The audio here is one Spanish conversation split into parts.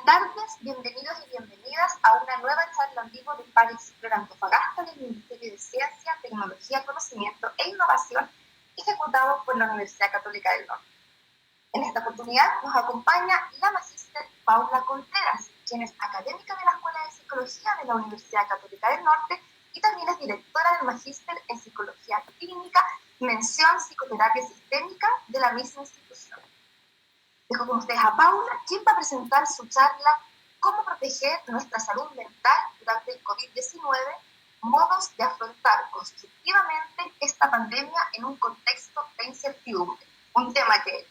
tardes, bienvenidos y bienvenidas a una nueva charla en vivo del PAD Explora Antofagasta del Ministerio de Ciencia, Tecnología, Conocimiento e Innovación, ejecutado por la Universidad Católica del Norte. En esta oportunidad nos acompaña la magíster Paula Contreras, quien es académica de la Escuela de Psicología de la Universidad Católica del Norte y también es directora del magíster en Psicología Clínica, mención Psicoterapia Sistémica de la misma institución. Dejo con ustedes a Paula, quien va a presentar su charla Cómo proteger nuestra salud mental durante el COVID-19, modos de afrontar constructivamente esta pandemia en un contexto de incertidumbre, un tema que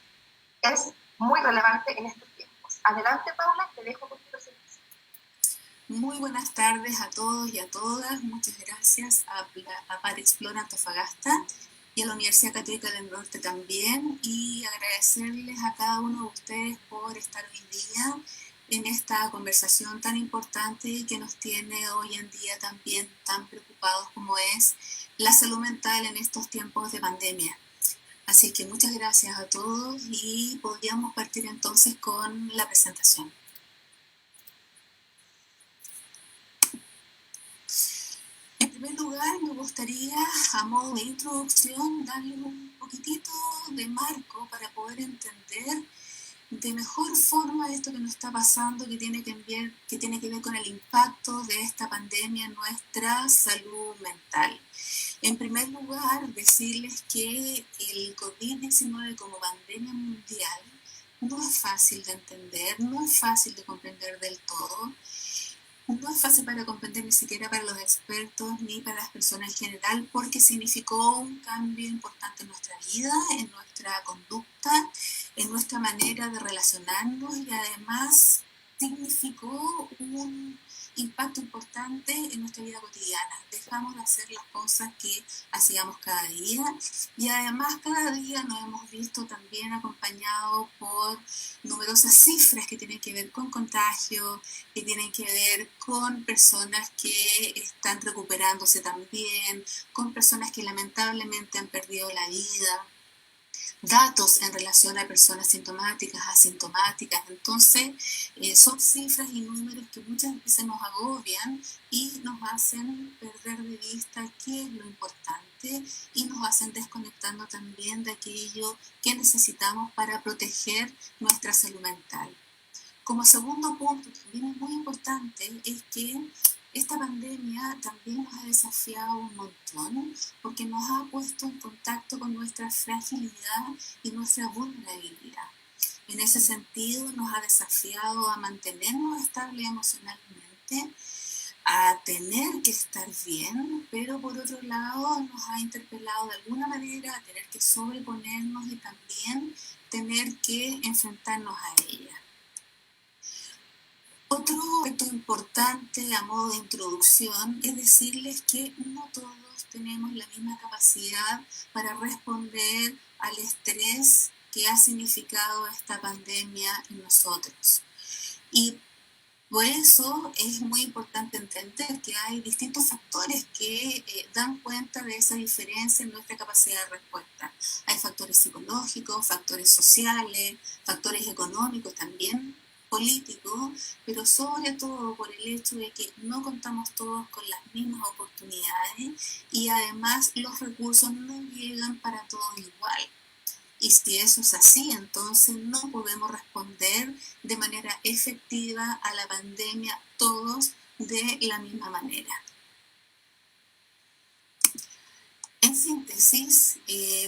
es muy relevante en estos tiempos. Adelante, Paula, te dejo con tu presentación. Muy buenas tardes a todos y a todas. Muchas gracias a PAD Explora Antofagasta y a la Universidad Católica del Norte también, y agradecerles a cada uno de ustedes por estar hoy día en esta conversación tan importante que nos tiene hoy en día también tan preocupados como es la salud mental en estos tiempos de pandemia. Así que muchas gracias a todos y podríamos partir entonces con la presentación. En primer lugar, me gustaría, a modo de introducción, darle un poquitito de marco para poder entender de mejor forma esto que nos está pasando, que tiene que ver con el impacto de esta pandemia en nuestra salud mental. En primer lugar, decirles que el COVID-19 como pandemia mundial no es fácil de entender, no es fácil de comprender del todo. No es fácil para comprender ni siquiera para los expertos ni para las personas en general, porque significó un cambio importante en nuestra vida, en nuestra conducta, en nuestra manera de relacionarnos, y además significó un impacto importante en nuestra vida cotidiana. Dejamos de hacer las cosas que hacíamos cada día, y además cada día nos hemos visto también acompañados por numerosas cifras que tienen que ver con contagio, que tienen que ver con personas que están recuperándose también, con personas que lamentablemente han perdido la vida, datos en relación a personas sintomáticas, asintomáticas. Entonces, son cifras y números que muchas veces nos agobian y nos hacen perder de vista qué es lo importante y nos hacen desconectando también de aquello que necesitamos para proteger nuestra salud mental. Como segundo punto, que también es muy importante, es que esta pandemia también nos ha desafiado un montón, porque nos ha puesto en contacto con nuestra fragilidad y nuestra vulnerabilidad. En ese sentido, nos ha desafiado a mantenernos estables emocionalmente, a tener que estar bien, pero por otro lado nos ha interpelado de alguna manera a tener que sobreponernos y también tener que enfrentarnos a ella. Otro aspecto importante a modo de introducción es decirles que no todos tenemos la misma capacidad para responder al estrés que ha significado esta pandemia en nosotros. Y por eso es muy importante entender que hay distintos factores que dan cuenta de esa diferencia en nuestra capacidad de respuesta. Hay factores psicológicos, factores sociales, factores económicos también, político, pero sobre todo por el hecho de que no contamos todos con las mismas oportunidades y además los recursos no llegan para todos igual. Y si eso es así, entonces no podemos responder de manera efectiva a la pandemia todos de la misma manera. En síntesis,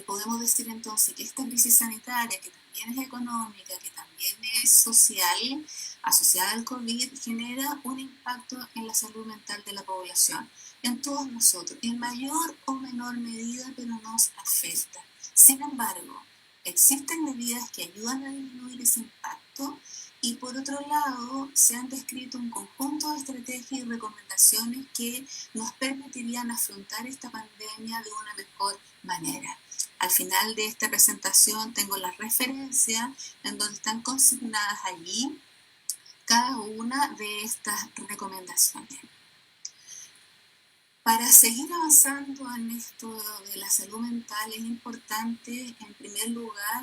podemos decir entonces que esta crisis sanitaria, que también es económica, que también es social, asociada al COVID, genera un impacto en la salud mental de la población, en todos nosotros, en mayor o menor medida, pero nos afecta. Sin embargo, existen medidas que ayudan a disminuir ese impacto, y por otro lado se han descrito un conjunto de estrategias y recomendaciones que nos permitirían afrontar esta pandemia de una mejor manera. Al final de esta presentación tengo las referencias en donde están consignadas allí cada una de estas recomendaciones. Para seguir avanzando en esto de la salud mental es importante, en primer lugar,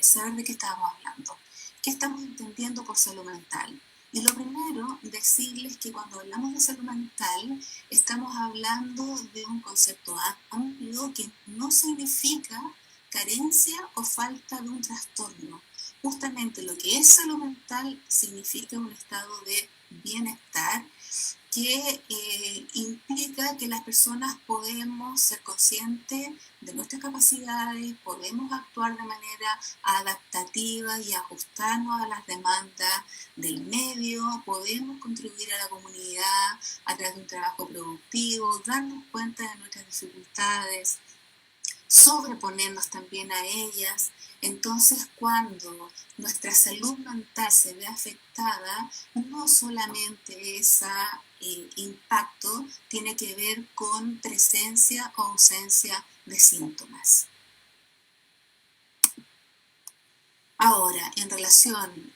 saber de qué estamos hablando. ¿Qué estamos entendiendo por salud mental? Y lo primero, decirles que cuando hablamos de salud mental, estamos hablando de un concepto amplio que no significa carencia o falta de un trastorno. Justamente lo que es salud mental significa un estado de bienestar que implica que las personas podemos ser conscientes de nuestras capacidades, podemos actuar de manera adaptativa y ajustarnos a las demandas del medio, podemos contribuir a la comunidad a través de un trabajo productivo, darnos cuenta de nuestras dificultades, sobreponernos también a ellas. Entonces, cuando nuestra salud mental se ve afectada, no solamente ese impacto tiene que ver con presencia o ausencia de síntomas. Ahora, en relación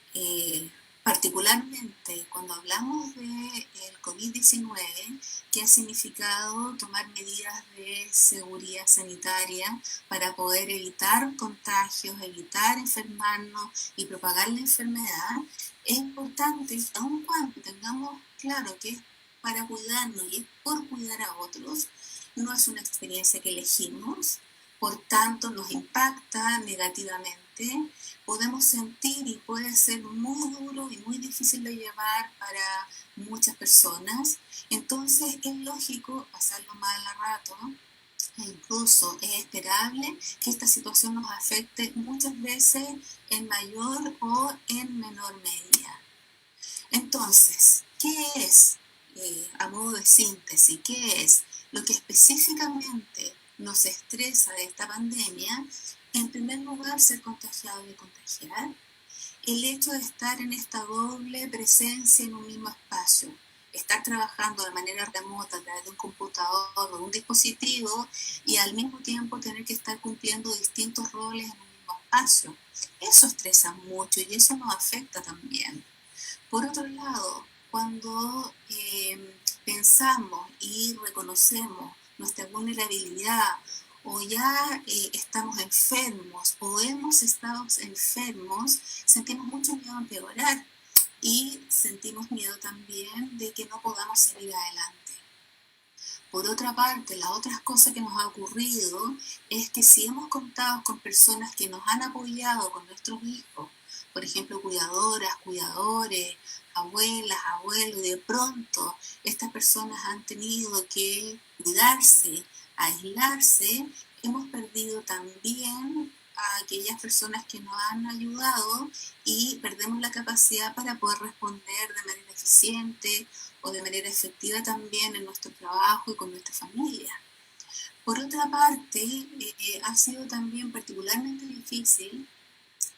particularmente cuando hablamos del COVID-19, que ha significado tomar medidas de seguridad sanitaria para poder evitar contagios, evitar enfermarnos y propagar la enfermedad, es importante, aun cuando tengamos claro que es para cuidarnos y es por cuidar a otros, no es una experiencia que elegimos, por tanto nos impacta negativamente, podemos sentir y puede ser muy duro y muy difícil de llevar para muchas personas. Entonces es lógico pasarlo mal a rato, e incluso es esperable que esta situación nos afecte muchas veces en mayor o en menor medida. Entonces, ¿qué es, a modo de síntesis, qué es lo que específicamente nos estresa de esta pandemia? En primer lugar, ser contagiado y contagiar. El hecho de estar en esta doble presencia en un mismo espacio, estar trabajando de manera remota a través de un computador o de un dispositivo y al mismo tiempo tener que estar cumpliendo distintos roles en un mismo espacio. Eso estresa mucho y eso nos afecta también. Por otro lado, cuando pensamos y reconocemos nuestra vulnerabilidad o ya estamos enfermos o hemos estado enfermos, sentimos mucho miedo a empeorar y sentimos miedo también de que no podamos salir adelante. Por otra parte, las otras cosas que nos ha ocurrido es que si hemos contado con personas que nos han apoyado con nuestros hijos, por ejemplo, cuidadoras, cuidadores, abuelas, abuelos, y de pronto estas personas han tenido que cuidarse, aislarse, hemos perdido también a aquellas personas que nos han ayudado y perdemos la capacidad para poder responder de manera eficiente o de manera efectiva también en nuestro trabajo y con nuestra familia. Por otra parte, ha sido también particularmente difícil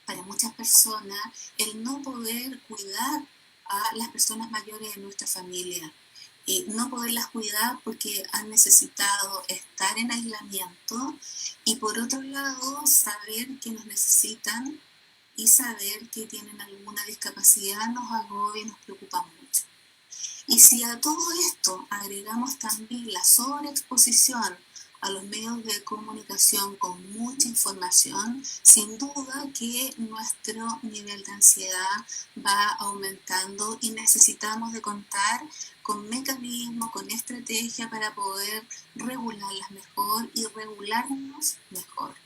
para muchas personas el no poder cuidar a las personas mayores de nuestra familia. No poderlas cuidar porque han necesitado estar en aislamiento y por otro lado saber que nos necesitan y saber que tienen alguna discapacidad nos agobia y nos preocupa mucho. Y si a todo esto agregamos también la sobreexposición a los medios de comunicación con mucha información, sin duda que nuestro nivel de ansiedad va aumentando y necesitamos de contar con mecanismos, con estrategias para poder regularlas mejor y regularnos mejor.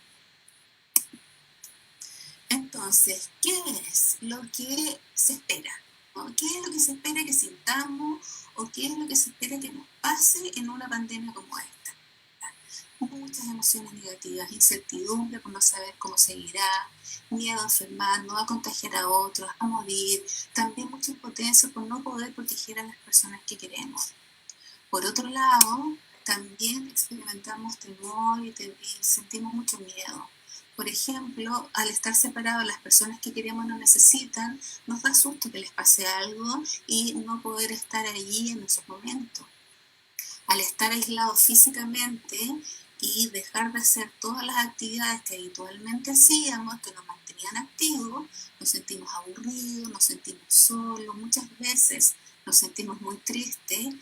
Entonces, ¿qué es lo que se espera? ¿Qué es lo que se espera que sintamos o qué es lo que se espera que nos pase en una pandemia como esta? Muchas emociones negativas, incertidumbre por no saber cómo seguirá, miedo a enfermarnos, a contagiar a otros, a morir, también mucha impotencia por no poder proteger a las personas que queremos. Por otro lado, también experimentamos temor y sentimos mucho miedo. Por ejemplo, al estar separados, las personas que queremos nos necesitan, nos da susto que les pase algo y no poder estar allí en esos momentos. Al estar aislados físicamente y dejar de hacer todas las actividades que habitualmente hacíamos, que nos mantenían activos, nos sentimos aburridos, nos sentimos solos, muchas veces nos sentimos muy tristes.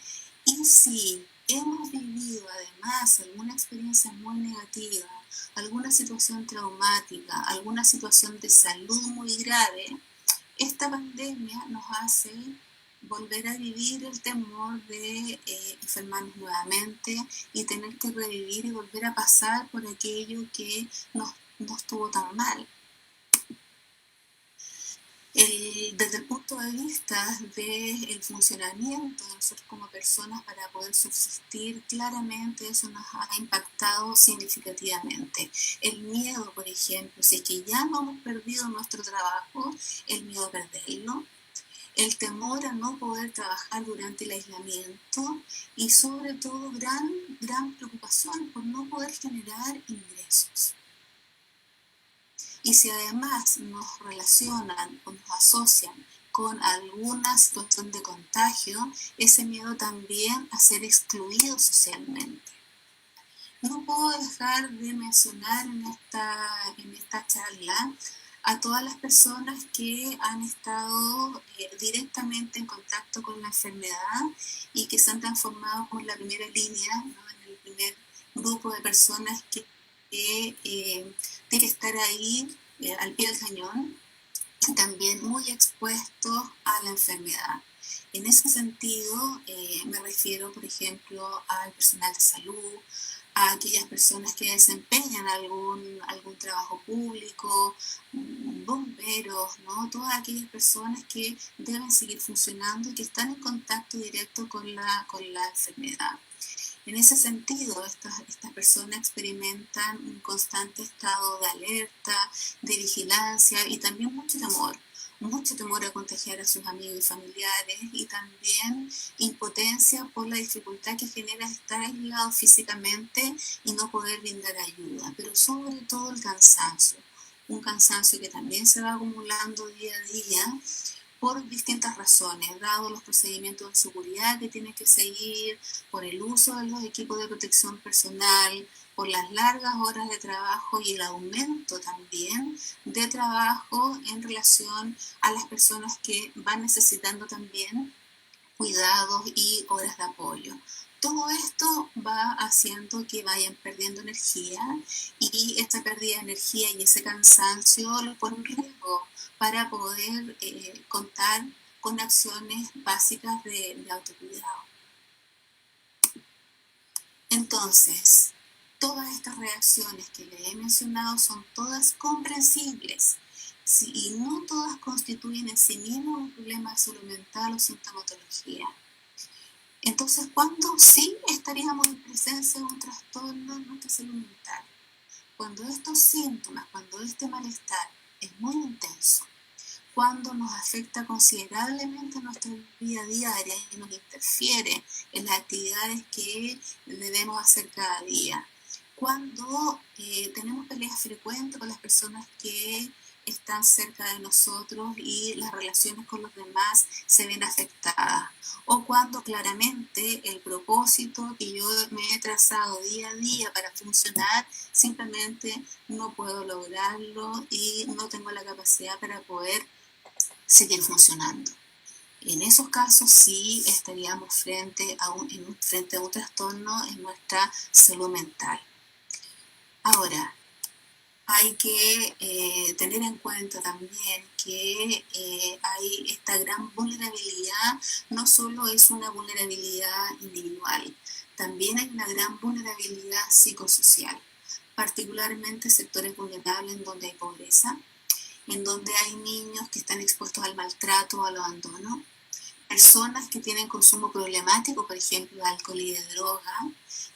Y si hemos vivido además alguna experiencia muy negativa, alguna situación traumática, alguna situación de salud muy grave, esta pandemia nos hace volver a vivir el temor de enfermarnos nuevamente y tener que revivir y volver a pasar por aquello que nos estuvo tan mal. Desde el punto de vista del funcionamiento de nosotros como personas para poder subsistir, claramente eso nos ha impactado significativamente. El miedo, por ejemplo, si es que ya no hemos perdido nuestro trabajo, el miedo a perderlo, el temor a no poder trabajar durante el aislamiento y sobre todo gran preocupación por no poder generar ingresos. Y si además nos relacionan o nos asocian con alguna situación de contagio, ese miedo también a ser excluido socialmente. No puedo dejar de mencionar en esta charla a todas las personas que han estado directamente en contacto con la enfermedad y que se han transformado en la primera línea, ¿no? En el primer grupo de personas que tiene que estar ahí al pie del cañón y también muy expuestos a la enfermedad. En ese sentido, me refiero, por ejemplo, al personal de salud, a aquellas personas que desempeñan algún trabajo público, bomberos, ¿no? Todas aquellas personas que deben seguir funcionando y que están en contacto directo con la enfermedad. En ese sentido, estas personas experimentan un constante estado de alerta, de vigilancia y también mucho temor a contagiar a sus amigos y familiares y también impotencia por la dificultad que genera estar aislado físicamente y no poder brindar ayuda, pero sobre todo el cansancio, un cansancio que también se va acumulando día a día por distintas razones, dado los procedimientos de seguridad que tienen que seguir, por el uso de los equipos de protección personal, por las largas horas de trabajo y el aumento también de trabajo en relación a las personas que van necesitando también cuidados y horas de apoyo. Todo esto va haciendo que vayan perdiendo energía y esta pérdida de energía y ese cansancio lo pone en riesgo para poder contar con acciones básicas de autocuidado. Entonces, todas estas reacciones que les he mencionado son todas comprensibles y no todas constituyen en sí mismas un problema de salud mental o sintomatología. Entonces, ¿cuándo sí estaríamos en presencia de un trastorno en nuestra salud mental? Cuando estos síntomas, cuando este malestar es muy intenso, cuando nos afecta considerablemente nuestra vida diaria y nos interfiere en las actividades que debemos hacer cada día, cuando tenemos peleas frecuentes con las personas que están cerca de nosotros y las relaciones con los demás se ven afectadas, o cuando claramente el propósito que yo me he trazado día a día para funcionar simplemente no puedo lograrlo y no tengo la capacidad para poder seguir funcionando. En esos casos sí estaríamos frente a un trastorno en nuestra salud mental. Ahora, hay que tener en cuenta también que hay esta gran vulnerabilidad, no solo es una vulnerabilidad individual, también hay una gran vulnerabilidad psicosocial, particularmente sectores vulnerables en donde hay pobreza, en donde hay niños que están expuestos al maltrato o al abandono, personas que tienen consumo problemático, por ejemplo, de alcohol y de droga,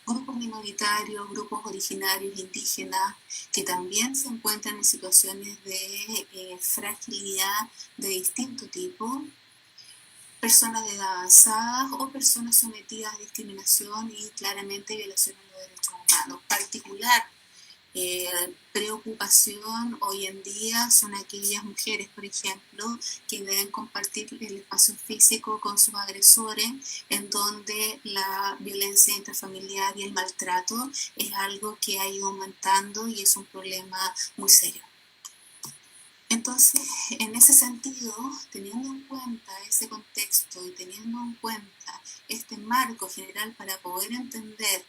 grupos minoritarios, grupos originarios, indígenas, que también se encuentran en situaciones de fragilidad de distinto tipo, personas de edad avanzada o personas sometidas a discriminación y claramente violación de los derechos humanos. Particular preocupación hoy en día son aquellas mujeres, por ejemplo, que deben compartir el espacio físico con sus agresores, en donde la violencia intrafamiliar y el maltrato es algo que ha ido aumentando y es un problema muy serio. Entonces, en ese sentido, teniendo en cuenta ese contexto y teniendo en cuenta este marco general para poder entender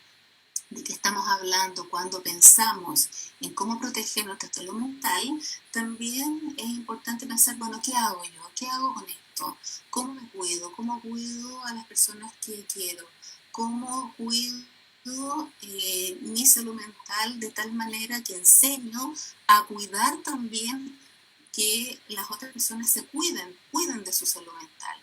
de qué estamos hablando cuando pensamos en cómo proteger nuestra salud mental, también es importante pensar, bueno, ¿qué hago yo? ¿Qué hago con esto? ¿Cómo me cuido? ¿Cómo cuido a las personas que quiero? ¿Cómo cuido mi salud mental de tal manera que enseño a cuidar también que las otras personas se cuiden de su salud mental?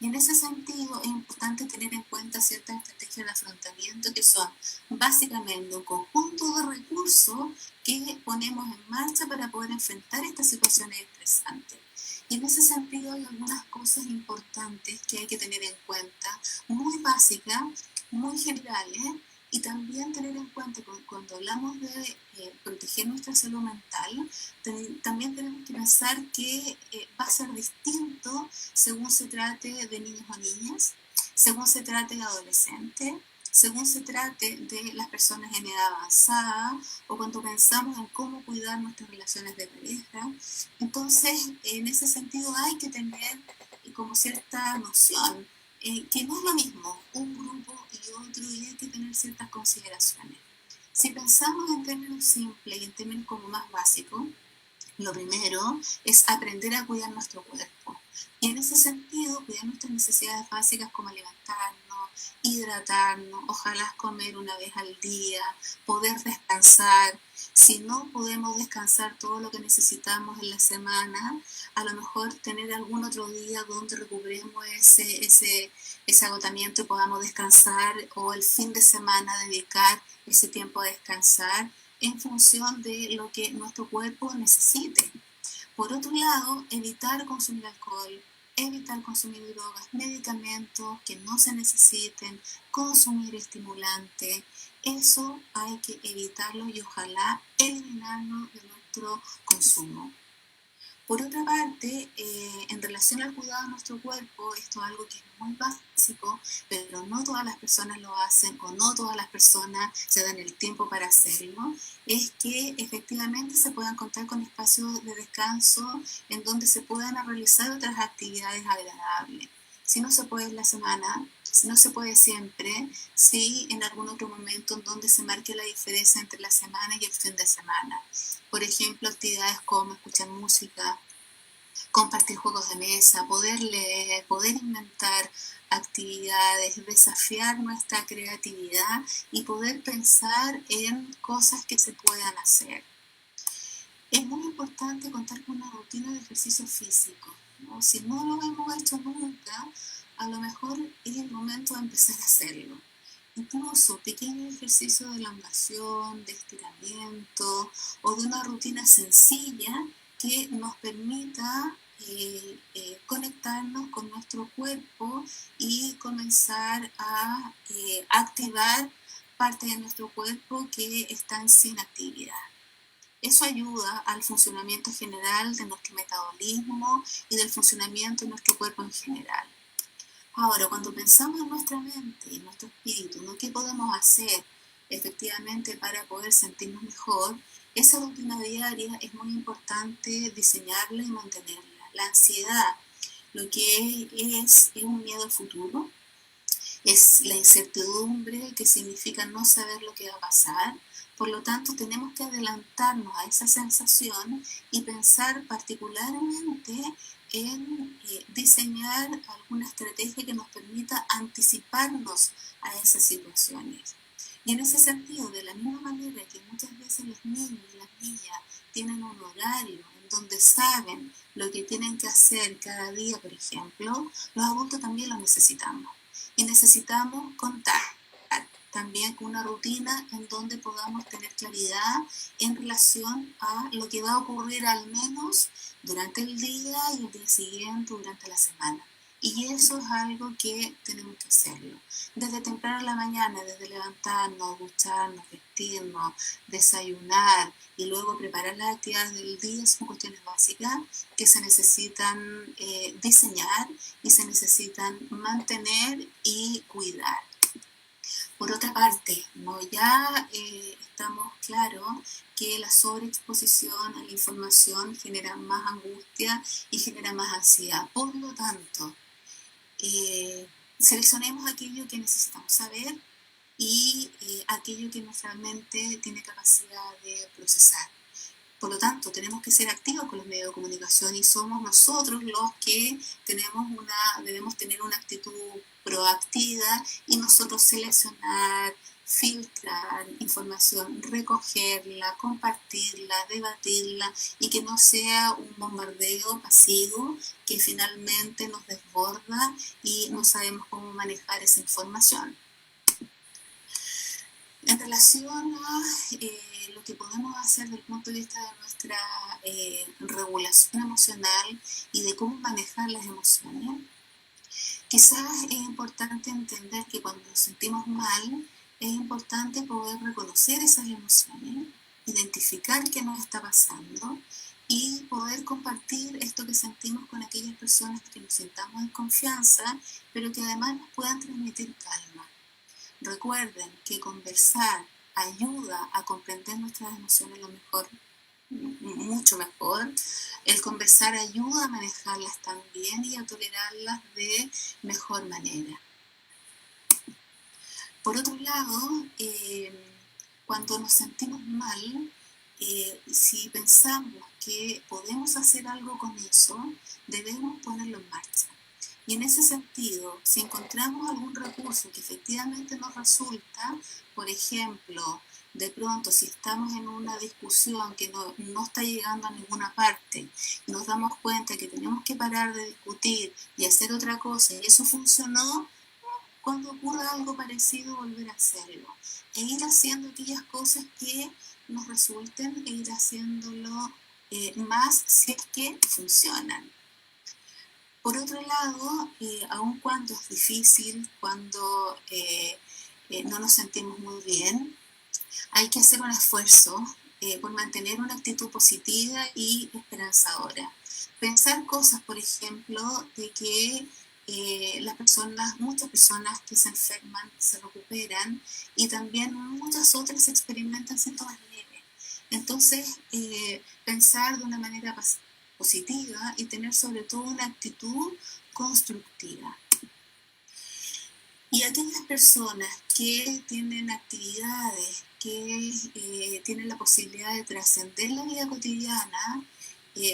Y en ese sentido es importante tener en cuenta ciertas estrategias de afrontamiento que son básicamente un conjunto de recursos que ponemos en marcha para poder enfrentar estas situaciones estresantes. Y en ese sentido hay algunas cosas importantes que hay que tener en cuenta, muy básicas, muy generales, y también tener en cuenta que cuando hablamos de proteger nuestra salud mental, también tenemos que pensar que va a ser distinto según se trate de niños o niñas, según se trate de adolescentes, según se trate de las personas en edad avanzada o cuando pensamos en cómo cuidar nuestras relaciones de pareja. Entonces, en ese sentido hay que tener como cierta noción, que no es lo mismo un grupo y otro, y hay que tener ciertas consideraciones. Si pensamos en términos simples y en términos como más básicos, lo primero es aprender a cuidar nuestro cuerpo. Y en ese sentido, cuidar nuestras necesidades básicas como alimentarnos, hidratarnos, ojalá comer una vez al día, poder descansar. Si no podemos descansar todo lo que necesitamos en la semana, a lo mejor tener algún otro día donde recuperemos ese agotamiento y podamos descansar, o el fin de semana dedicar ese tiempo a descansar en función de lo que nuestro cuerpo necesite. Por otro lado, evitar consumir alcohol, evitar consumir drogas, medicamentos que no se necesiten, consumir estimulantes, eso hay que evitarlo y ojalá eliminarlo de nuestro consumo. Por otra parte, en relación al cuidado de nuestro cuerpo, esto es algo que es muy básico, pero no todas las personas lo hacen o no todas las personas se dan el tiempo para hacerlo, es que efectivamente se puedan contar con espacios de descanso en donde se puedan realizar otras actividades agradables. Si no se puede en la semana, si no se puede siempre, sí en algún otro momento en donde se marque la diferencia entre la semana y el fin de semana. Por ejemplo, actividades como escuchar música, compartir juegos de mesa, poder leer, poder inventar actividades, desafiar nuestra creatividad y poder pensar en cosas que se puedan hacer. Es muy importante contar con una rutina de ejercicio físico, ¿no? Si no lo hemos hecho nunca, a lo mejor es el momento de empezar a hacerlo. Incluso pequeños ejercicios de elongación, de estiramiento o de una rutina sencilla que nos permita conectarnos con nuestro cuerpo y comenzar a activar partes de nuestro cuerpo que están sin actividad. Eso ayuda al funcionamiento general de nuestro metabolismo y del funcionamiento de nuestro cuerpo en general. Ahora, cuando pensamos en nuestra mente y en nuestro espíritu, ¿no? ¿Qué podemos hacer efectivamente para poder sentirnos mejor? Esa rutina diaria es muy importante diseñarla y mantenerla. La ansiedad, lo que es un miedo al futuro, es la incertidumbre, que significa no saber lo que va a pasar. Por lo tanto, tenemos que adelantarnos a esa sensación y pensar particularmente en diseñar alguna estrategia que nos permita anticiparnos a esas situaciones. Y en ese sentido, de la misma manera que muchas veces los niños y las niñas tienen un horario en donde saben lo que tienen que hacer cada día, por ejemplo, los adultos también lo necesitamos. Y necesitamos contar también con una rutina en donde podamos tener claridad en relación a lo que va a ocurrir al menos durante el día y el día siguiente, durante la semana. Y eso es algo que tenemos que hacerlo. Desde temprano en la mañana, desde levantarnos, ducharnos, vestirnos, desayunar y luego preparar las actividades del día, son cuestiones básicas que se necesitan diseñar y se necesitan mantener y cuidar. Por otra parte, ¿no? Ya estamos claros que la sobreexposición a la información genera más angustia y genera más ansiedad. Por lo tanto, seleccionemos aquello que necesitamos saber, y aquello que nuestra mente tiene capacidad de procesar. Por lo tanto, tenemos que ser activos con los medios de comunicación y somos nosotros los que debemos tener una actitud proactiva y nosotros seleccionar, filtrar información, recogerla, compartirla, debatirla y que no sea un bombardeo pasivo que finalmente nos desborda y no sabemos cómo manejar esa información. En relación a lo que podemos hacer desde el punto de vista de nuestra regulación emocional y de cómo manejar las emociones, quizás es importante entender que cuando nos sentimos mal, es importante poder reconocer esas emociones, identificar qué nos está pasando y poder compartir esto que sentimos con aquellas personas que nos sintamos en confianza, pero que además nos puedan transmitir calma. Recuerden que conversar ayuda a comprender nuestras emociones lo mejor, mucho mejor. El conversar ayuda a manejarlas también y a tolerarlas de mejor manera. Por otro lado, cuando nos sentimos mal, si pensamos que podemos hacer algo con eso, debemos ponerlo en marcha. Y en ese sentido, si encontramos algún recurso que efectivamente nos resulta, por ejemplo, de pronto si estamos en una discusión que no está llegando a ninguna parte, nos damos cuenta que tenemos que parar de discutir y hacer otra cosa, y eso funcionó, cuando ocurra algo parecido volver a hacerlo. E ir haciendo aquellas cosas que nos resulten e ir haciéndolo más si es que funcionan. Por otro lado, aun cuando es difícil, cuando no nos sentimos muy bien, hay que hacer un esfuerzo por mantener una actitud positiva y esperanzadora. Pensar cosas, por ejemplo, de que muchas personas que se enferman se recuperan y también muchas otras experimentan síntomas leves. Entonces, pensar de una manera positiva y tener sobre todo una actitud constructiva. Y aquellas personas que tienen actividades, que tienen la posibilidad de trascender la vida cotidiana,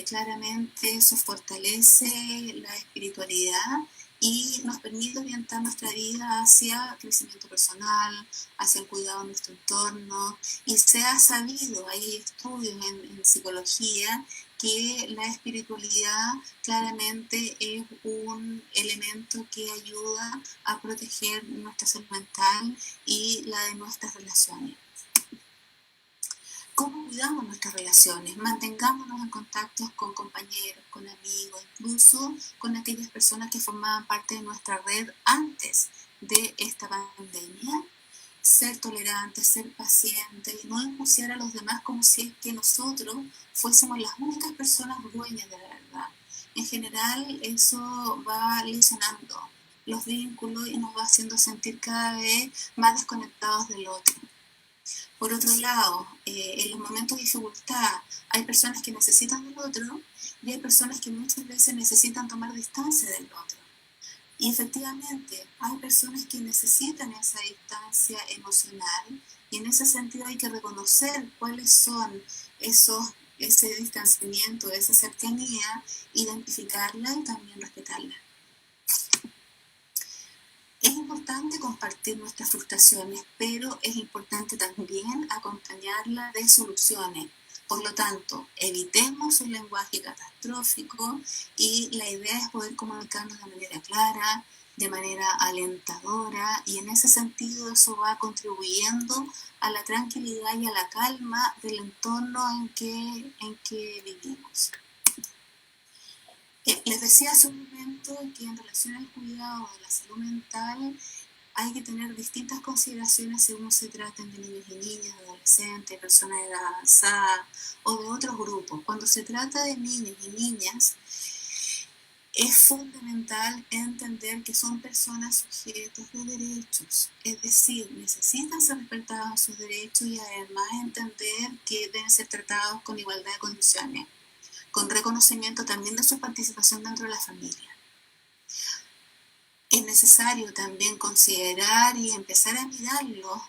claramente eso fortalece la espiritualidad y nos permite orientar nuestra vida hacia crecimiento personal, hacia el cuidado de nuestro entorno. Y se ha sabido, hay estudios en psicología, que la espiritualidad claramente es un elemento que ayuda a proteger nuestra salud mental y la de nuestras relaciones. ¿Cómo cuidamos nuestras relaciones? Mantengámonos en contacto con compañeros, con amigos, incluso con aquellas personas que formaban parte de nuestra red antes de esta pandemia. Ser tolerantes, ser pacientes y no enjuiciar a los demás como si es que nosotros fuésemos las únicas personas dueñas de la verdad. En general, eso va lesionando los vínculos y nos va haciendo sentir cada vez más desconectados del otro. Por otro lado, en los momentos de dificultad hay personas que necesitan del otro y hay personas que muchas veces necesitan tomar distancia del otro. Y efectivamente, hay personas que necesitan esa distancia emocional y en ese sentido hay que reconocer cuáles son ese distanciamiento, esa cercanía, identificarla y también respetarla. Es importante compartir nuestras frustraciones, pero es importante también acompañarlas de soluciones. Por lo tanto, evitemos un lenguaje catastrófico y la idea es poder comunicarnos de manera clara, de manera alentadora, y en ese sentido eso va contribuyendo a la tranquilidad y a la calma del entorno en que vivimos. Les decía hace un momento que en relación al cuidado de la salud mental hay que tener distintas consideraciones según se traten de niños y niñas, de adolescentes, personas de edad avanzada o de otros grupos. Cuando se trata de niños y niñas, es fundamental entender que son personas sujetos de derechos, es decir, necesitan ser respetados en sus derechos y además entender que deben ser tratados con igualdad de condiciones, con reconocimiento también de su participación dentro de la familia. Es necesario también considerar y empezar a mirarlos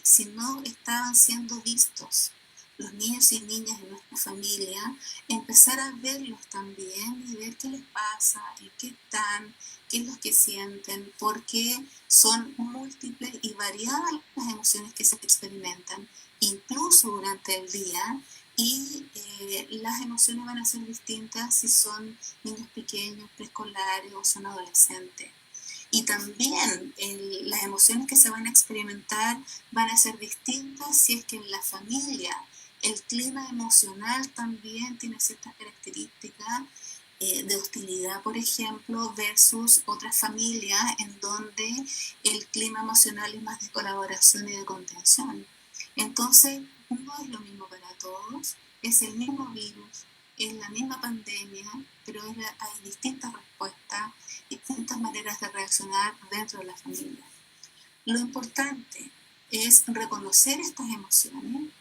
si no estaban siendo vistos los niños y niñas de nuestra familia, empezar a verlos también y ver qué les pasa, en qué están, qué es lo que sienten, porque son múltiples y variadas las emociones que se experimentan, incluso durante el día, y las emociones van a ser distintas si son niños pequeños, preescolares o son adolescentes. Y también las emociones que se van a experimentar van a ser distintas si es que en la familia el clima emocional también tiene ciertas características de hostilidad, por ejemplo, versus otras familias en donde el clima emocional es más de colaboración y de contención. Entonces, no es lo mismo para todos, es el mismo virus, es la misma pandemia, pero hay distintas respuestas, distintas maneras de reaccionar dentro de la familia. Lo importante es reconocer estas emociones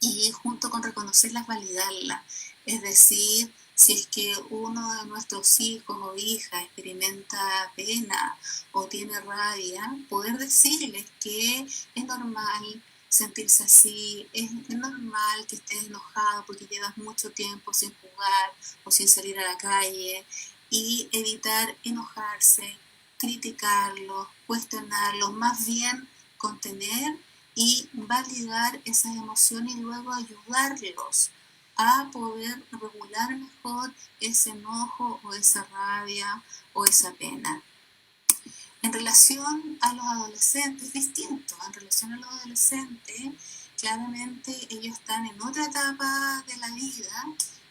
y junto con reconocerlas, validarlas. Es decir, si es que uno de nuestros hijos o hijas experimenta pena o tiene rabia, poder decirles que es normal sentirse así, es normal que estés enojado porque llevas mucho tiempo sin jugar o sin salir a la calle, y evitar enojarse, criticarlos, cuestionarlos, más bien contener y validar esas emociones y luego ayudarlos a poder regular mejor ese enojo o esa rabia o esa pena. En relación a los adolescentes, es distinto. En relación a los adolescentes, claramente ellos están en otra etapa de la vida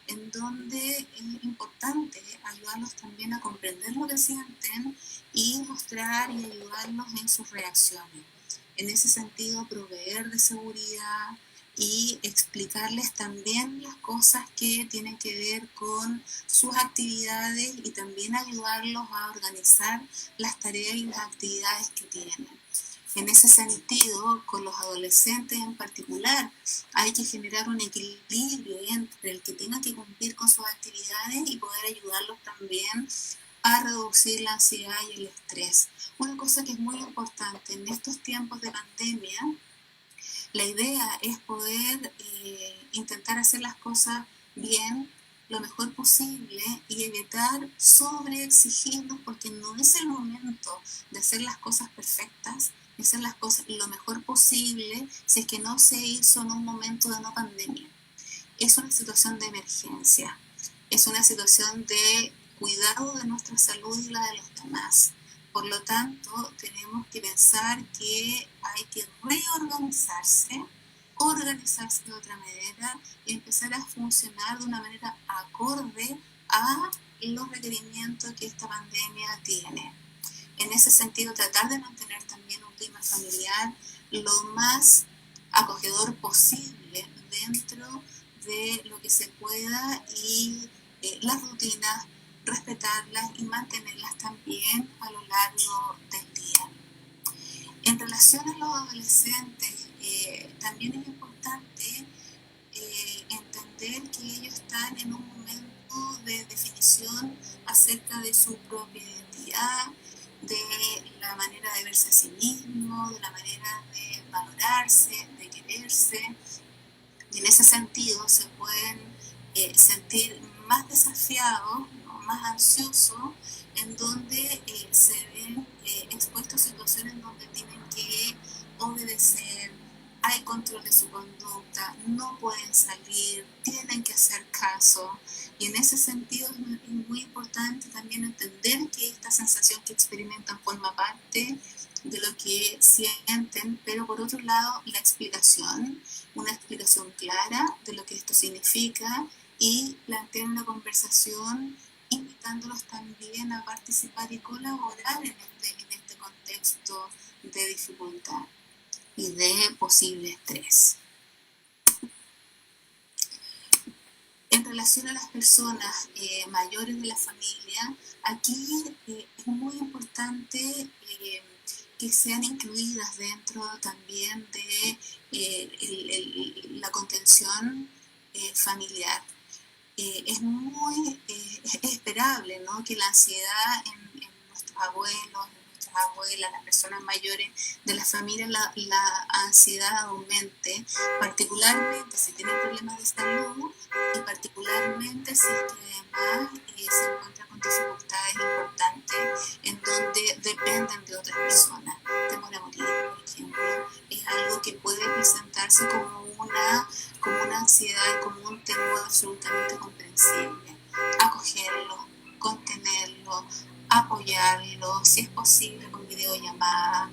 en donde es importante ayudarlos también a comprender lo que sienten y mostrar y ayudarlos en sus reacciones. En ese sentido, proveer de seguridad y explicarles también las cosas que tienen que ver con sus actividades y también ayudarlos a organizar las tareas y las actividades que tienen. En ese sentido, con los adolescentes en particular, hay que generar un equilibrio entre el que tenga que cumplir con sus actividades y poder ayudarlos también a reducir la ansiedad y el estrés. Una cosa que es muy importante en estos tiempos de pandemia, la idea es poder intentar hacer las cosas bien, lo mejor posible, y evitar sobreexigirnos, porque no es el momento de hacer las cosas perfectas, de hacer las cosas lo mejor posible si es que no se hizo en un momento de no pandemia. Es una situación de emergencia, es una situación de cuidado de nuestra salud y la de los demás. Por lo tanto, tenemos que pensar que hay que reorganizarse, organizarse de otra manera y empezar a funcionar de una manera acorde a los requerimientos que esta pandemia tiene. En ese sentido, tratar de mantener también un clima familiar lo más acogedor posible dentro de lo que se pueda, y las rutinas, respetarlas y mantenerlas también a lo largo del día. En relación a los adolescentes, también es importante entender que ellos están en un momento de definición acerca de su propia identidad, de la manera de verse a sí mismo, de la manera de valorarse, de quererse. Y en ese sentido se pueden sentir más desafiados, ¿no?, más ansiosos, en donde se ven expuestos a situaciones donde tienen que obedecer, hay control de su conducta, no pueden salir, tienen que hacer caso. Y en ese sentido es muy importante también entender que esta sensación que experimentan forma parte de lo que sienten, pero por otro lado la explicación, una explicación clara de lo que esto significa, y plantear una conversación invitándolos también a participar y colaborar en este contexto de dificultad y de posible estrés. En relación a las personas mayores de la familia, aquí es muy importante que sean incluidas dentro también de la contención familiar. Es muy esperable, ¿no?, que la ansiedad en nuestros abuelos, abuelas, las personas mayores de la familia, la ansiedad aumente, particularmente si tienen problemas de salud y particularmente si es que además se encuentran con dificultades importantes en donde dependen de otras personas. Temor a morir, por ejemplo, es algo que puede presentarse como una ansiedad, como un temor absolutamente comprensible. Acogerlo, contenerlo, apoyarlo, si es posible con videollamada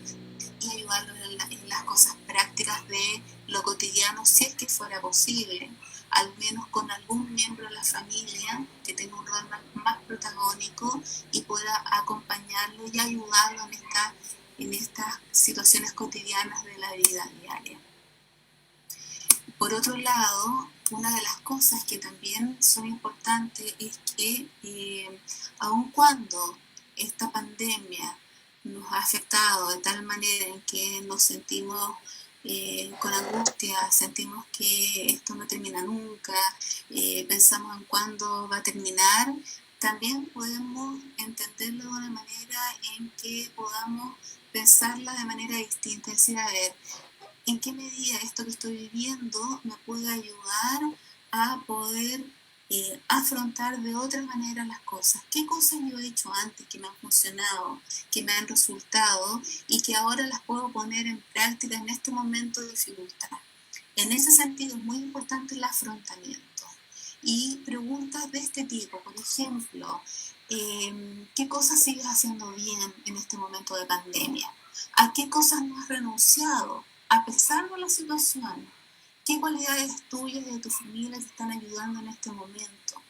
y ayudarlo en las cosas prácticas de lo cotidiano, si es que fuera posible, al menos con algún miembro de la familia que tenga un rol más protagónico y pueda acompañarlo y ayudarlo en estas situaciones cotidianas de la vida diaria. Por otro lado, una de las cosas que también son importantes es que aun cuando esta pandemia nos ha afectado de tal manera en que nos sentimos con angustia, sentimos que esto no termina nunca, pensamos en cuándo va a terminar, también podemos entenderlo de una manera en que podamos pensarla de manera distinta, es decir, a ver, ¿en qué medida esto que estoy viviendo me puede ayudar a poder afrontar de otra manera las cosas? ¿Qué cosas yo he hecho antes que me han funcionado, que me han resultado y que ahora las puedo poner en práctica en este momento de dificultad? En ese sentido es muy importante el afrontamiento. Y preguntas de este tipo, por ejemplo, ¿qué cosas sigues haciendo bien en este momento de pandemia? ¿A qué cosas no has renunciado a pesar de la situación? ¿Qué cualidades tuyas y de tu familia te están ayudando en este momento?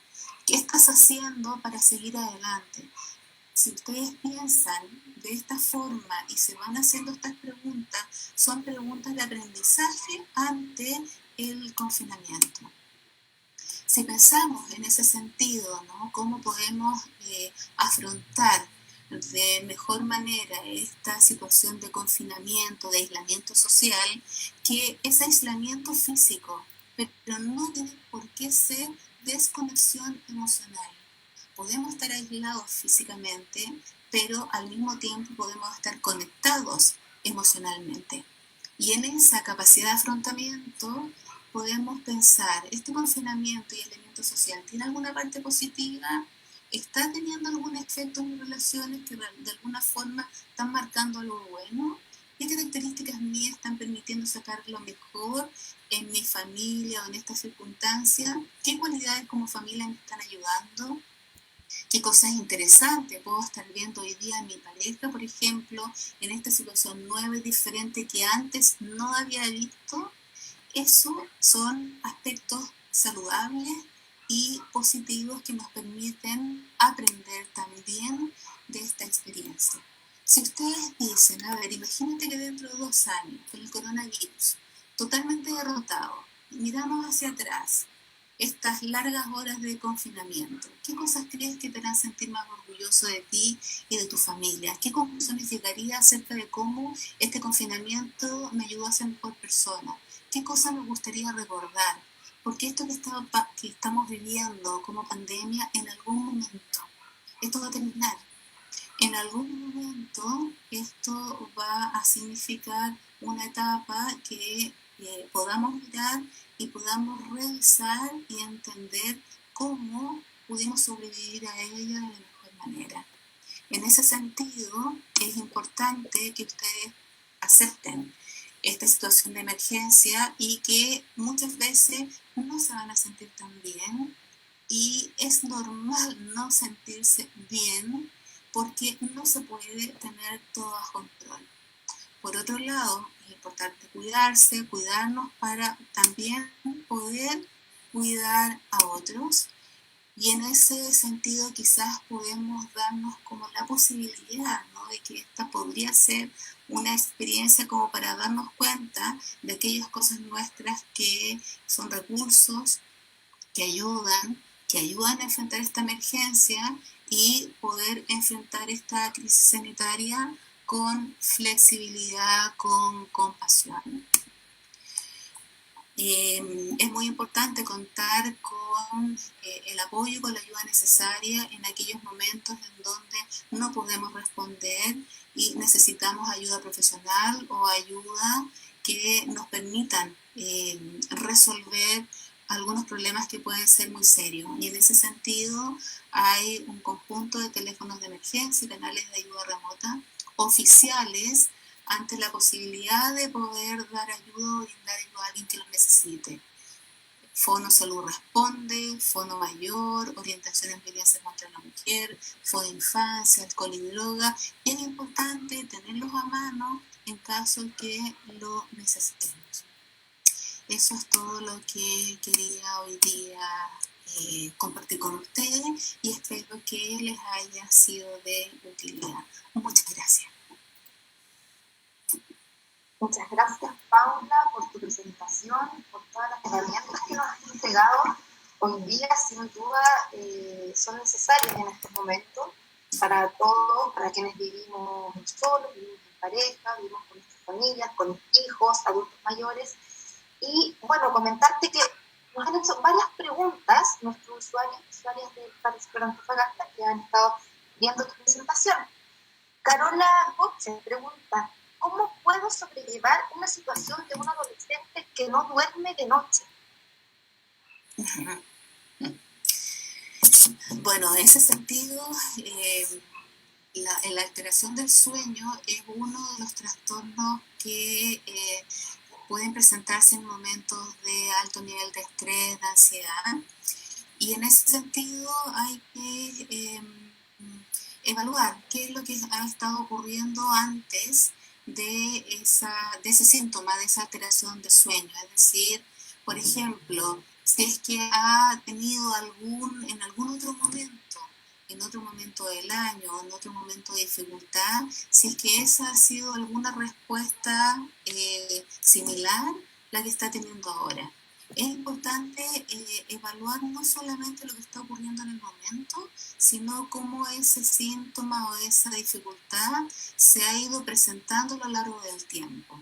¿Qué estás haciendo para seguir adelante? Si ustedes piensan de esta forma y se van haciendo estas preguntas, son preguntas de aprendizaje ante el confinamiento. Si pensamos en ese sentido, ¿no? ¿Cómo podemos afrontar de mejor manera esta situación de confinamiento, de aislamiento social, que es aislamiento físico, pero no tiene por qué ser desconexión emocional? Podemos estar aislados físicamente, pero al mismo tiempo podemos estar conectados emocionalmente. Y en esa capacidad de afrontamiento podemos pensar, ¿este confinamiento y aislamiento social tiene alguna parte positiva? ¿Está teniendo algún efecto en mis relaciones que de alguna forma están marcando algo bueno? ¿Qué características mías están permitiendo sacar lo mejor en mi familia o en esta circunstancia? ¿Qué cualidades como familia me están ayudando? ¿Qué cosas interesantes puedo estar viendo hoy día en mi pareja, por ejemplo, en esta situación nueva y diferente que antes no había visto? Eso son aspectos saludables y positivos que nos permiten aprender también de esta experiencia. Si ustedes dicen, a ver, imagínate que dentro de 2 años, con el coronavirus, totalmente derrotado, miramos hacia atrás, estas largas horas de confinamiento, ¿qué cosas crees que te harán sentir más orgulloso de ti y de tu familia? ¿Qué conclusiones llegaría acerca de cómo este confinamiento me ayudó a ser mejor persona? ¿Qué cosas me gustaría recordar? Porque esto que estamos viviendo como pandemia, en algún momento, esto va a terminar. En algún momento esto va a significar una etapa que podamos mirar y podamos revisar y entender cómo pudimos sobrevivir a ella de la mejor manera. En ese sentido, es importante que ustedes acepten esta situación de emergencia y que muchas veces no se van a sentir tan bien y es normal no sentirse bien porque no se puede tener todo bajo control. Por otro lado, es importante cuidarse, cuidarnos para también poder cuidar a otros. Y en ese sentido quizás podemos darnos como la posibilidad, ¿no?, de que esta podría ser una experiencia como para darnos cuenta de aquellas cosas nuestras que son recursos, que ayudan a enfrentar esta emergencia y poder enfrentar esta crisis sanitaria con flexibilidad, con compasión. Es muy importante contar con el apoyo y con la ayuda necesaria en aquellos momentos en donde no podemos responder y necesitamos ayuda profesional o ayuda que nos permitan resolver algunos problemas que pueden ser muy serios. Y en ese sentido hay un conjunto de teléfonos de emergencia y canales de ayuda remota oficiales ante la posibilidad de poder dar ayuda o brindar ayuda a alguien que lo necesite. Fono Salud Responde, Fono Mayor, Orientación en Violencia contra la Mujer, Fono Infancia, Alcohol y Droga. Y es importante tenerlos a mano en caso que lo necesitemos. Eso es todo lo que quería hoy día compartir con ustedes y espero que les haya sido de utilidad. Muchas gracias. Muchas gracias, Paula, por tu presentación, por todas las herramientas que nos has entregado. Hoy día, sin duda, son necesarias en estos momentos para todos, para quienes vivimos solos, vivimos en pareja, vivimos con nuestras familias, con hijos, adultos mayores. Y bueno, comentarte que nos han hecho varias preguntas nuestros usuarios y usuarias de Padres Esperanto Antofagasta que han estado viendo tu presentación. Carola Boche pregunta: ¿cómo puedo sobrellevar una situación de un adolescente que no duerme de noche? Bueno, en ese sentido, la alteración del sueño es uno de los trastornos que pueden presentarse en momentos de alto nivel de estrés, de ansiedad, y en ese sentido hay que evaluar qué es lo que ha estado ocurriendo antes de ese síntoma, de esa alteración de sueño. Es decir, por ejemplo, si es que ha tenido en algún otro momento, en otro momento del año, en otro momento de dificultad, si es que esa ha sido alguna respuesta similar la que está teniendo ahora. Es importante evaluar no solamente lo que está ocurriendo en el momento, sino cómo ese síntoma o esa dificultad se ha ido presentando a lo largo del tiempo.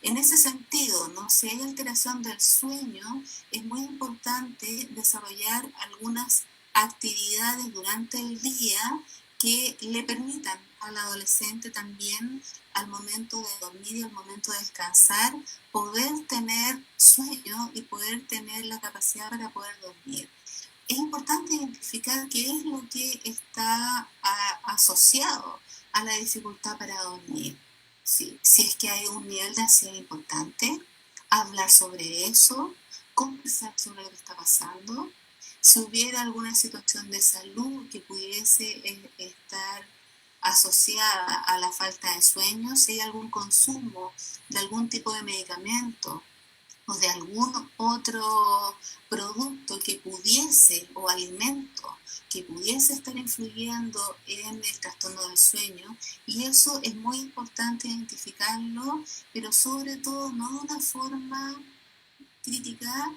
En ese sentido, ¿no? Si hay alteración del sueño, es muy importante desarrollar algunas actividades durante el día que le permitan al adolescente también, al momento de dormir y al momento de descansar, poder tener sueño y poder tener la capacidad para poder dormir. Es importante identificar qué es lo que está asociado a la dificultad para dormir. Sí, si es que hay un nivel de ansiedad importante, hablar sobre eso, conversar sobre lo que está pasando. Si hubiera alguna situación de salud que pudiese estar asociada a la falta de sueño, si hay algún consumo de algún tipo de medicamento o de algún otro producto que pudiese, o alimento, que pudiese estar influyendo en el trastorno del sueño, y eso es muy importante identificarlo, pero sobre todo no de una forma crítica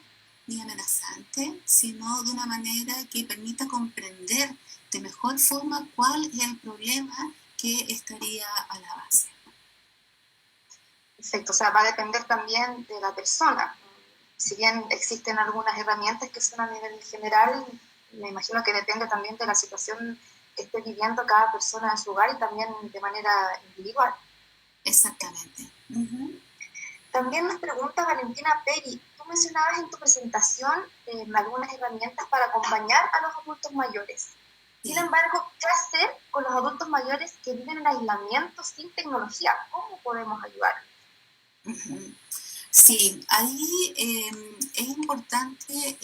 ni amenazante, sino de una manera que permita comprender de mejor forma cuál es el problema que estaría a la base. Perfecto, o sea, va a depender también de la persona. Si bien existen algunas herramientas que son a nivel general, me imagino que depende también de la situación que esté viviendo cada persona en su hogar y también de manera individual. Exactamente. También nos pregunta Valentina Peri, tú mencionabas en tu presentación algunas herramientas para acompañar a los adultos mayores. Sin embargo, ¿qué hacer con los adultos mayores que viven en aislamiento sin tecnología? ¿Cómo podemos ayudar? Sí, ahí es importante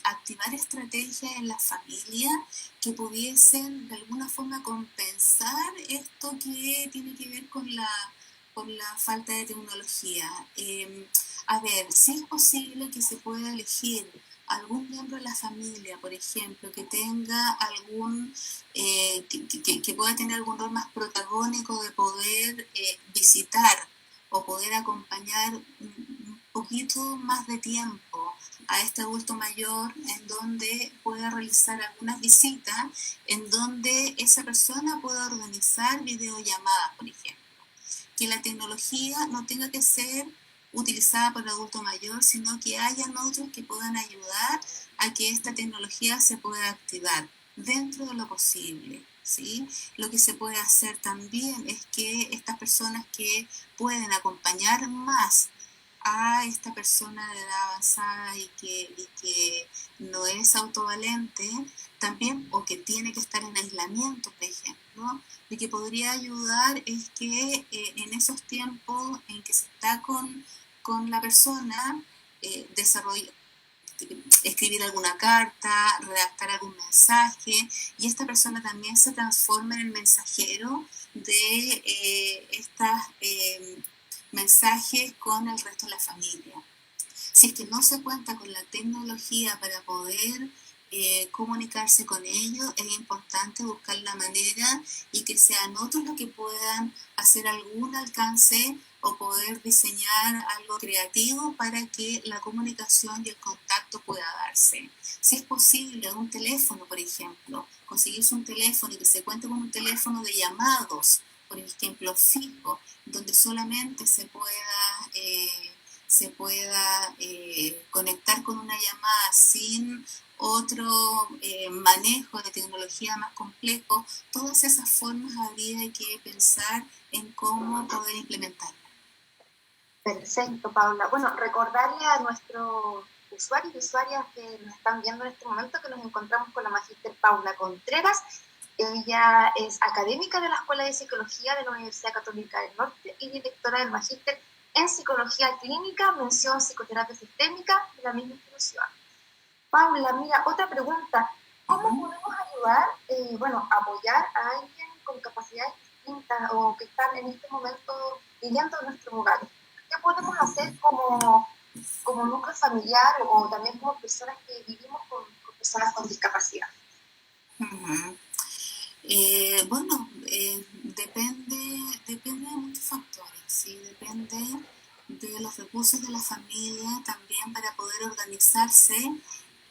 activar estrategias en la familia que pudiesen de alguna forma compensar esto que tiene que ver con la falta de tecnología. A ver, si es posible que se pueda elegir algún miembro de la familia, por ejemplo, que tenga que pueda tener algún rol más protagónico de poder visitar o poder acompañar un poquito más de tiempo a este adulto mayor, en donde pueda realizar algunas visitas, en donde esa persona pueda organizar videollamadas, por ejemplo. Que la tecnología no tenga que ser utilizada por el adulto mayor, sino que hayan otros que puedan ayudar a que esta tecnología se pueda activar. dentro de lo posible, ¿sí? Lo que se puede hacer también es que estas personas que pueden acompañar más a esta persona de edad avanzada y que no es autovalente, también, o que tiene que estar en aislamiento, por ejemplo, lo que podría ayudar es que en esos tiempos en que se está con la persona, desarrolla, escribir alguna carta, redactar algún mensaje, y esta persona también se transforma en el mensajero de estos mensajes con el resto de la familia. Si es que no se cuenta con la tecnología para poder comunicarse con ellos, es importante buscar la manera y que sean otros los que puedan hacer algún alcance o poder diseñar algo creativo para que la comunicación y el contacto pueda darse. Si es posible, un teléfono, por ejemplo, conseguirse un teléfono y que se cuente con un teléfono de llamados, por ejemplo, fijo, donde solamente se pueda conectar con una llamada sin otro manejo de tecnología más complejo, todas esas formas habría que pensar en cómo poder implementarlas. Perfecto, Paula. Bueno, recordarle a nuestros usuarios y usuarias que nos están viendo en este momento que nos encontramos con la magíster Paula Contreras. Ella es académica de la Escuela de Psicología de la Universidad Católica del Norte y directora del magíster en Psicología Clínica, mención Psicoterapia Sistémica de la misma institución. Paula, mira, otra pregunta. ¿Cómo podemos ayudar, apoyar a alguien con capacidades distintas o que están en este momento viviendo en nuestros hogares? ¿Qué podemos hacer como núcleo familiar o también como personas que vivimos con personas con discapacidad? Depende de muchos factores, ¿sí? Depende de los recursos de la familia también para poder organizarse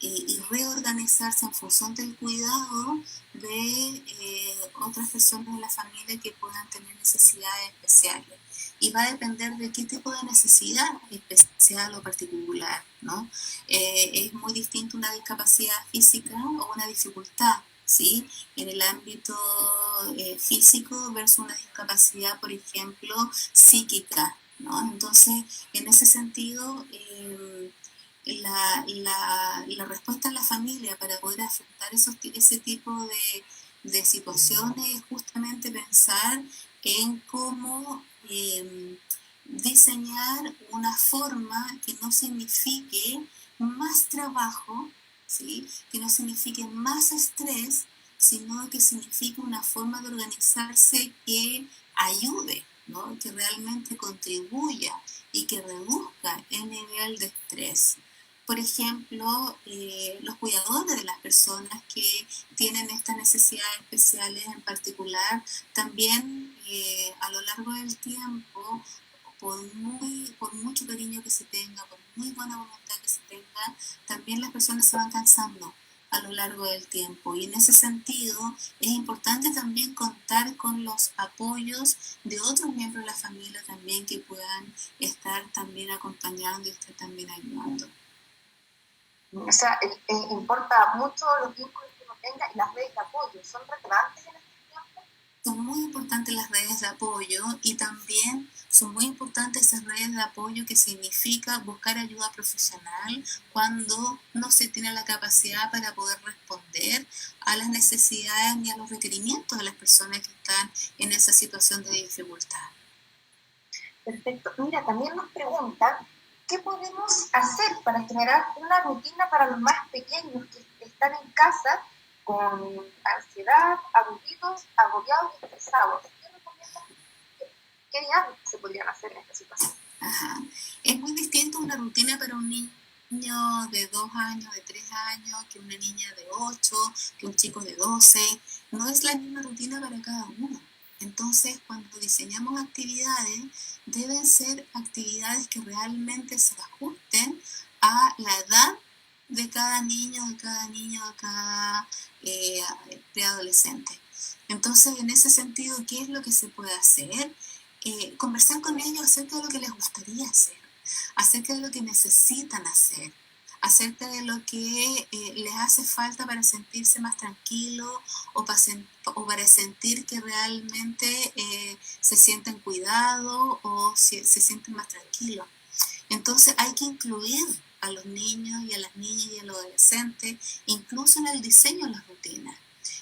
y reorganizarse en función del cuidado de otras personas de la familia que puedan tener necesidades especiales. Y va a depender de qué tipo de necesidad especial o particular, ¿no? Es muy distinto una discapacidad física o una dificultad, ¿sí? En el ámbito físico versus una discapacidad, por ejemplo, psíquica, ¿no? Entonces, en ese sentido, la respuesta de la familia para poder afrontar ese tipo de situaciones es justamente pensar en cómo diseñar una forma que no signifique más trabajo, ¿sí? Que no signifique más estrés, sino que signifique una forma de organizarse que ayude, ¿no? Que realmente contribuya y que reduzca el nivel de estrés. Por ejemplo, los cuidadores de las personas que tienen estas necesidades especiales en particular, también a lo largo del tiempo, por mucho cariño que se tenga, por muy buena voluntad que se tenga, también las personas se van cansando a lo largo del tiempo. Y en ese sentido es importante también contar con los apoyos de otros miembros de la familia también que puedan estar también acompañando y estar también ayudando. O sea, importa mucho los vínculos que uno tenga y las redes de apoyo. ¿Son relevantes en este tiempo? Son muy importantes las redes de apoyo y también son muy importantes esas redes de apoyo que significa buscar ayuda profesional cuando no se tiene la capacidad para poder responder a las necesidades ni a los requerimientos de las personas que están en esa situación de dificultad. Perfecto. Mira, también nos preguntan ¿qué podemos hacer para generar una rutina para los más pequeños que están en casa con ansiedad, agobiados y estresados? ¿Qué recomiendas? ¿Qué dinámicas se podrían hacer en esta situación? Ajá. Es muy distinto una rutina para un niño de 2 años, de 3 años, que una niña de 8, que un chico de 12. No es la misma rutina para cada uno. Entonces, cuando diseñamos actividades, deben ser actividades que realmente se ajusten a la edad de cada niño, de cada preadolescente. Entonces, en ese sentido, ¿qué es lo que se puede hacer? Conversar con ellos acerca de lo que les gustaría hacer, acerca de lo que necesitan hacer, acerca de lo que les hace falta para sentirse más tranquilos o para sentir que realmente se sienten cuidados o se sienten más tranquilos. Entonces hay que incluir a los niños y a las niñas y a los adolescentes, incluso en el diseño de las rutinas.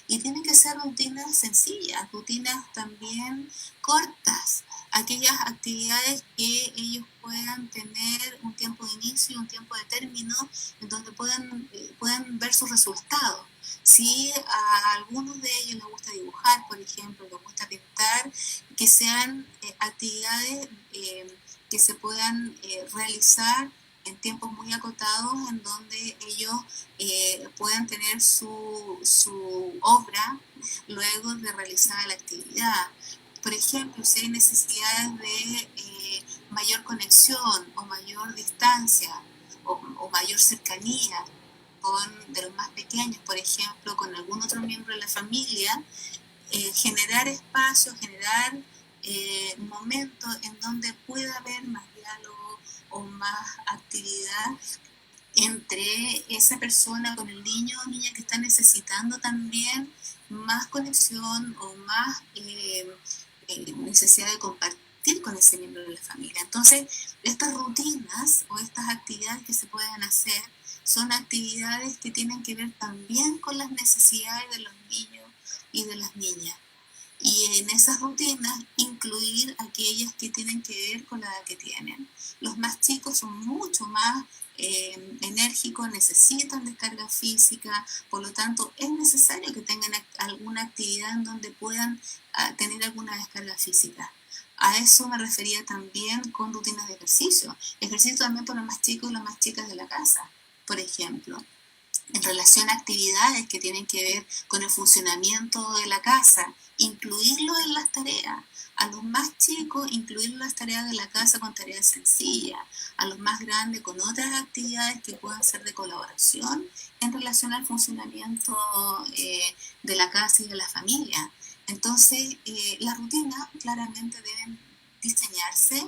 Y tienen que ser rutinas sencillas, rutinas también cortas, aquellas actividades que ellos puedan tener un tiempo de inicio y un tiempo de término, en donde puedan ver sus resultados. Si a algunos de ellos les gusta dibujar, por ejemplo, les gusta pintar, que sean actividades que se puedan realizar en tiempos muy acotados, en donde ellos puedan tener su obra luego de realizar la actividad. Por ejemplo, si hay necesidades de mayor conexión o mayor distancia o mayor cercanía de los más pequeños, por ejemplo, con algún otro miembro de la familia, generar espacios, generar momentos en donde pueda haber más diálogo o más actividad entre esa persona con el niño o niña que está necesitando también más conexión o más necesidad de compartir con ese miembro de la familia. Entonces, estas rutinas o estas actividades que se pueden hacer son actividades que tienen que ver también con las necesidades de los niños y de las niñas. Y en esas rutinas incluir aquellas que tienen que ver con la edad que tienen. Los más chicos son mucho más enérgicos, necesitan descarga física, por lo tanto es necesario que tengan alguna actividad en donde puedan tener alguna descarga física. A eso me refería también con rutinas de ejercicio. Ejercicio también para los más chicos y las más chicas de la casa, por ejemplo. En relación a actividades que tienen que ver con el funcionamiento de la casa, incluirlo en las tareas. A los más chicos, incluir las tareas de la casa con tareas sencillas. A los más grandes, con otras actividades que puedan ser de colaboración en relación al funcionamiento de la casa y de la familia. Entonces, las rutinas claramente deben diseñarse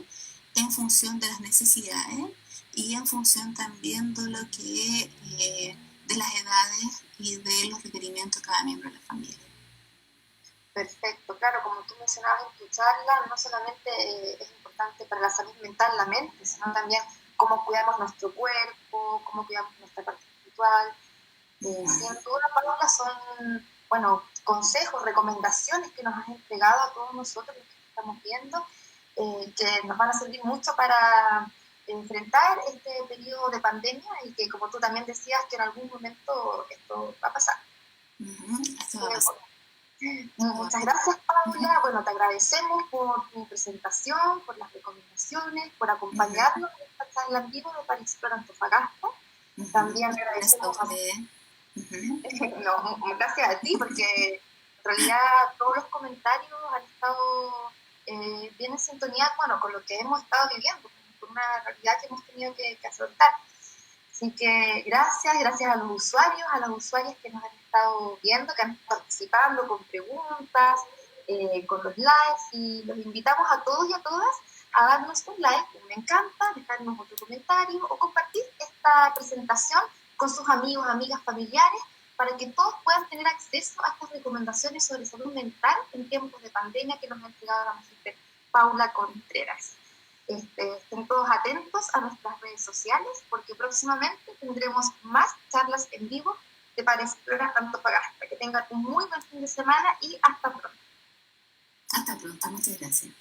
en función de las necesidades y en función también de lo que de las edades y de los requerimientos de cada miembro de la familia. Perfecto, claro, como tú mencionabas en tu charla, no solamente es importante para la salud mental la mente, sino también cómo cuidamos nuestro cuerpo, cómo cuidamos nuestra parte espiritual. Sin duda, Paula, son, bueno, consejos, recomendaciones que nos has entregado a todos nosotros los que estamos viendo, que nos van a servir mucho para enfrentar este periodo de pandemia y que, como tú también decías, que en algún momento esto va a pasar. Esto va a pasar. Muchas gracias, Paula. Bueno, te agradecemos por tu presentación, por las recomendaciones, por acompañarnos en esta charla en vivo de Para Explorar Antofagasta. También agradecemos no, gracias a ti, porque en realidad todos los comentarios han estado bien en sintonía, bueno, con lo que hemos estado viviendo, con una realidad que hemos tenido que afrontar. Así que gracias a los usuarios, a las usuarias que nos han estado viendo, que han estado participando con preguntas, con los likes, y los invitamos a todos y a todas a darnos un like, un me encanta, dejarnos otro comentario o compartir esta presentación con sus amigos, amigas, familiares, para que todos puedan tener acceso a estas recomendaciones sobre salud mental en tiempos de pandemia que nos ha entregado la magíster Paula Contreras. Estén todos atentos a nuestras redes sociales porque próximamente tendremos más charlas en vivo de Para Explorar Antofagasta. Que tengan un muy buen fin de semana y hasta pronto. Hasta pronto, muchas gracias.